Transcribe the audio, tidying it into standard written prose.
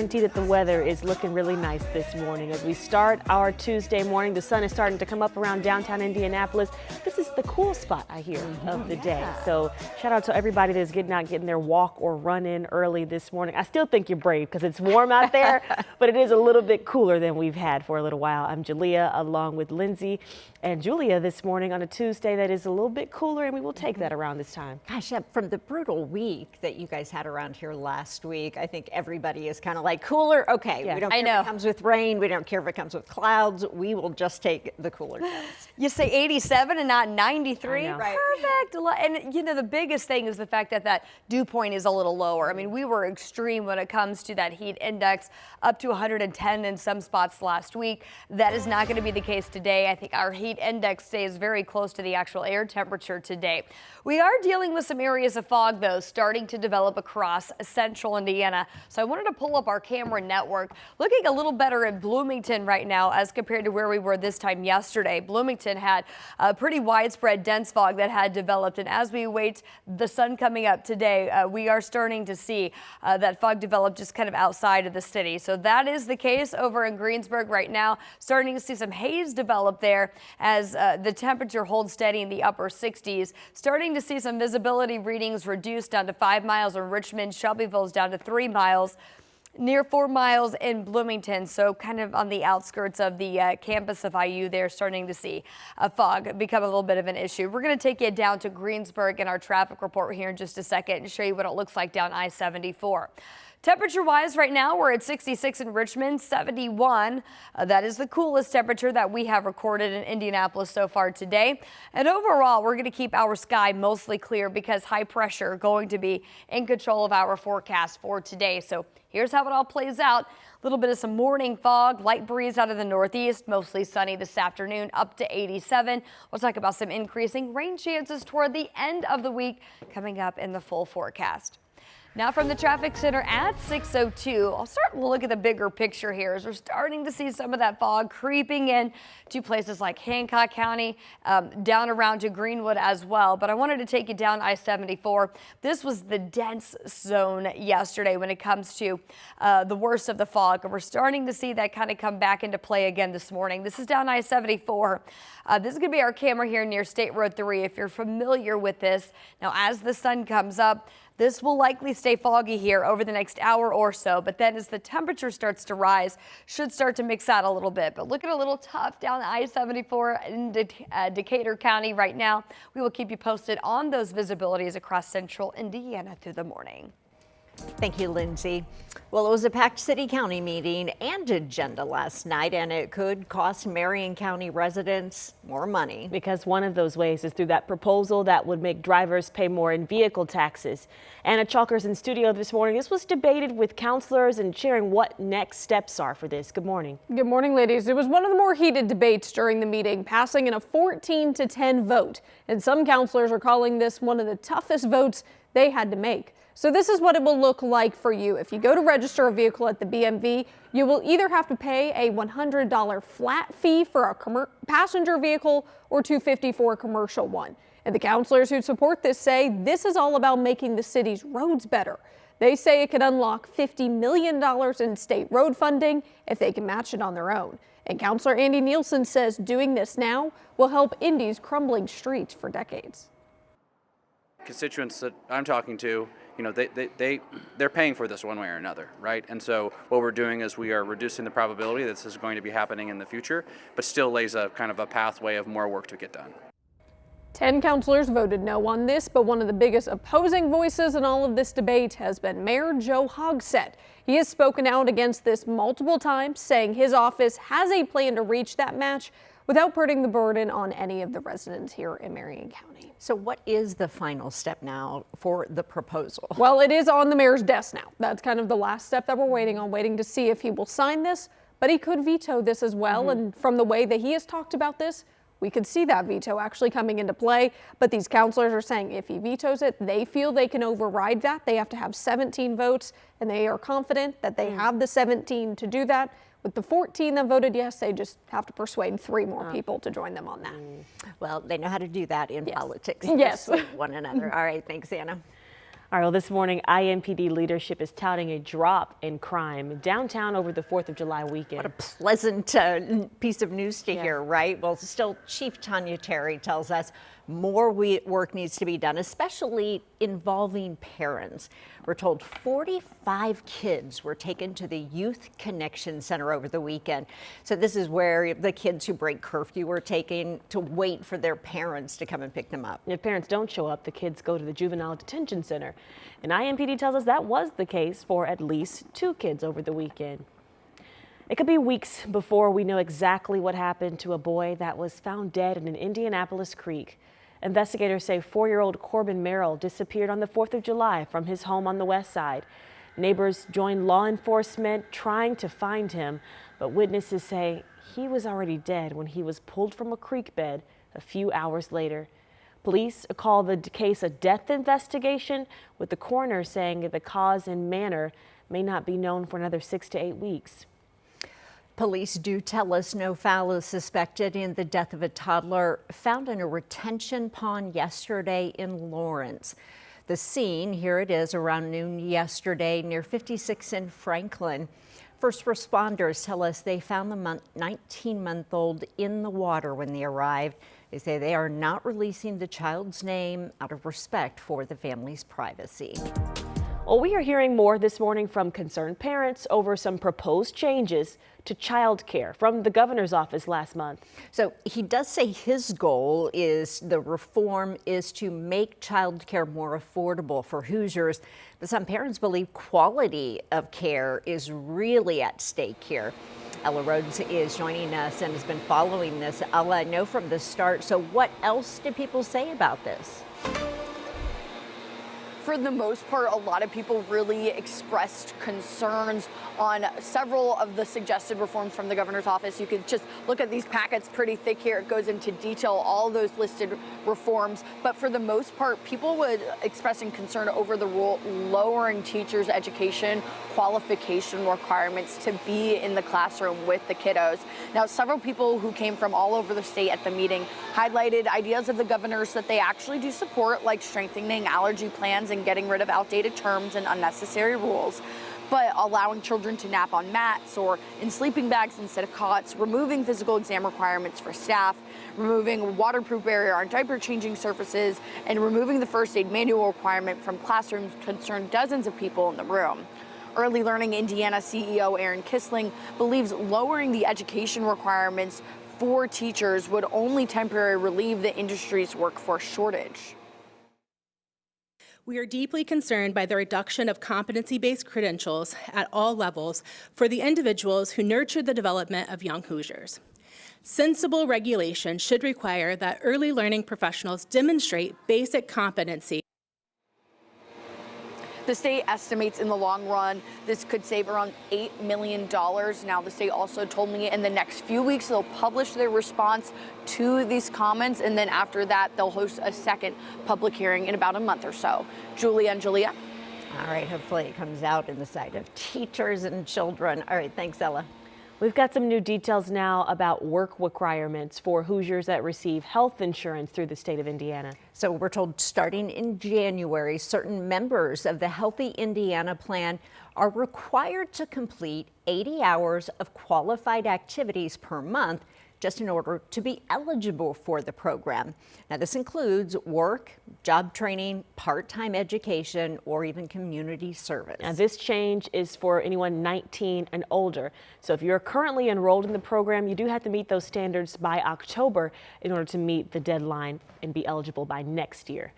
guarantee that the weather is looking really nice this morning. As we start our Tuesday morning, the sun is starting to come up around downtown Indianapolis. This is the cool spot, I hear, of the day. So shout out to everybody that's getting their walk or run in early this morning. I still think you're brave because it's warm out there, but it is a little bit cooler than we've had for a little while. I'm Jalea along with Lindsay and Julia this morning on a Tuesday that is a little bit cooler, and we will take that around this time. Gosh, from the brutal week that you guys had around here last week, I think everybody is kind of like, cooler, okay, we don't care if it comes with rain, we don't care if it comes with clouds, we will just take the cooler temps. You say 87 and not 93? Right. Perfect. And you know, the biggest thing is the fact that that dew point is a little lower. I mean, we were extreme when it comes to that heat index, up to 110 in some spots last week. That is not going to be the case today. I think our heat index stays very close to the actual air temperature today. We are dealing with some areas of fog, though, starting to develop across central Indiana. So I wanted to pull up our camera network. Looking a little better in Bloomington right now as compared to where we were this time yesterday. Bloomington had a pretty widespread dense fog that had developed, and as we await the sun coming up today, we are starting to see that fog develop just kind of outside of the city. So that is the case over in Greensburg right now. Starting to see some haze develop there as the temperature holds steady in the upper 60s. Starting to see some visibility readings reduced down to 5 miles in Richmond. Shelbyville's down to 3 miles. Near 4 miles in Bloomington, so kind of on the outskirts of the campus of IU there, starting to see a fog become a little bit of an issue. We're going to take you down to Greensburg in our traffic report here in just a second and show you what it looks like down I-74. Temperature-wise, right now, we're at 66 in Richmond, 71. That is the coolest temperature that we have recorded in Indianapolis so far today. And overall, we're going to keep our sky mostly clear because high pressure going to be in control of our forecast for today. So here's how it all plays out. A little bit of some morning fog, light breeze out of the northeast, mostly sunny this afternoon, up to 87. We'll talk about some increasing rain chances toward the end of the week coming up in the full forecast. Now from the traffic center at 6:02, I'll start to look at the bigger picture here as we're starting to see some of that fog creeping in to places like Hancock County, down around to Greenwood as well. But I wanted to take you down I-74. This was the dense zone yesterday when it comes to the worst of the fog. And we're starting to see that kind of come back into play again this morning. This is down I-74. This is going to be our camera here near State Road 3 if you're familiar with this. Now, as the sun comes up, this will likely stay foggy here over the next hour or so, but then as the temperature starts to rise, should start to mix out a little bit. But looking a little tough down I-74 in Decatur County right now. We will keep you posted on those visibilities across central Indiana through the morning. Thank you, Lindsay. Well, it was a packed city county meeting and agenda last night, and it could cost Marion County residents more money. Because one of those ways is through that proposal that would make drivers pay more in vehicle taxes. Anna Chalker's in studio this morning. This was debated with counselors and sharing what next steps are for this. Good morning. Good morning, ladies. It was one of the more heated debates during the meeting, passing in a 14-10 vote. And some counselors are calling this one of the toughest votes they had to make. So this is what it will look like for you. If you go to register a vehicle at the BMV, you will either have to pay a $100 flat fee for a passenger vehicle or $250 for a commercial one. And the counselors who support this say this is all about making the city's roads better. They say it could unlock $50 million in state road funding if they can match it on their own. And Counselor Andy Nielsen says doing this now will help Indy's crumbling streets for decades. Constituents that I'm talking to, you know, they're paying for this one way or another, right? And so what we're doing is we are reducing the probability that this is going to be happening in the future, but still lays a kind of a pathway of more work to get done. 10 counselors voted no on this, but one of the biggest opposing voices in all of this debate has been Mayor Joe Hogsett. He has spoken out against this multiple times, saying his office has a plan to reach that match without putting the burden on any of the residents here in Marion County. So what is the final step now for the proposal? Well, it is on the mayor's desk now. That's kind of the last step that we're waiting on, waiting to see if he will sign this, but he could veto this as well. And from the way that he has talked about this, we could see that veto actually coming into play. But these counselors are saying if he vetoes it, they feel they can override that. They have to have 17 votes, and they are confident that they have the 17 to do that. With the 14 that voted yes, they just have to persuade 3 more people to join them on that. Well, they know how to do that in politics. Yes. Persuade one another. All right. Thanks, Anna. All right, well, this morning, IMPD leadership is touting a drop in crime downtown over the 4th of July weekend. What a pleasant piece of news to hear, right? Well, still, Chief Tanya Terry tells us more work needs to be done, especially involving parents. We're told 45 kids were taken to the Youth Connection Center over the weekend. So this is where the kids who break curfew were taken to wait for their parents to come and pick them up. If parents don't show up, the kids go to the Juvenile Detention Center. And IMPD tells us that was the case for at least 2 kids over the weekend. It could be weeks before we know exactly what happened to a boy that was found dead in an Indianapolis creek. Investigators say 4-year-old Corbin Merrill disappeared on the 4th of July from his home on the west side. Neighbors joined law enforcement trying to find him, but witnesses say he was already dead when he was pulled from a creek bed a few hours later. Police call the case a death investigation, with the coroner saying the cause and manner may not be known for another 6 to 8 weeks. Police do tell us no foul is suspected in the death of a toddler found in a retention pond yesterday in Lawrence. The scene, here it is, around noon yesterday near 56 in Franklin. First responders tell us they found the 19-month-old in the water when they arrived. They say they are not releasing the child's name out of respect for the family's privacy. Well, we are hearing more this morning from concerned parents over some proposed changes to childcare from the governor's office last month. So he does say his goal is the reform is to make childcare more affordable for Hoosiers. But some parents believe quality of care is really at stake here. Ella Rhodes is joining us and has been following this. Ella, I know from the start. So what else did people say about this? For the most part, a lot of people really expressed concerns on several of the suggested reforms from the governor's office. You could just look at these packets pretty thick here. It goes into detail, all those listed reforms. But for the most part, people were expressing concern over the rule lowering teachers' education qualification requirements to be in the classroom with the kiddos. Now, several people who came from all over the state at the meeting highlighted ideas of the governor's that they actually do support, like strengthening allergy plans and getting rid of outdated terms and unnecessary rules, but allowing children to nap on mats or in sleeping bags instead of cots, removing physical exam requirements for staff, removing waterproof barrier on diaper changing surfaces, and removing the first aid manual requirement from classrooms concerned dozens of people in the room. Early Learning Indiana CEO Aaron Kissling believes lowering the education requirements for teachers would only temporarily relieve the industry's workforce shortage. We are deeply concerned by the reduction of competency-based credentials at all levels for the individuals who nurture the development of young Hoosiers. Sensible regulation should require that early learning professionals demonstrate basic competency. The state estimates in the long run this could save around $8 million. Now, the state also told me in the next few weeks they'll publish their response to these comments, and then after that they'll host a second public hearing in about a month or so. Julia and Julia. All right, hopefully it comes out in the sight of teachers and children. All right, thanks, Ella. We've got some new details now about work requirements for Hoosiers that receive health insurance through the state of Indiana. So we're told starting in January, certain members of the Healthy Indiana Plan are required to complete 80 hours of qualified activities per month just in order to be eligible for the program. Now, this includes work, job training, part-time education, or even community service. Now, this change is for anyone 19 and older. So if you're currently enrolled in the program, you do have to meet those standards by October in order to meet the deadline and be eligible by next year.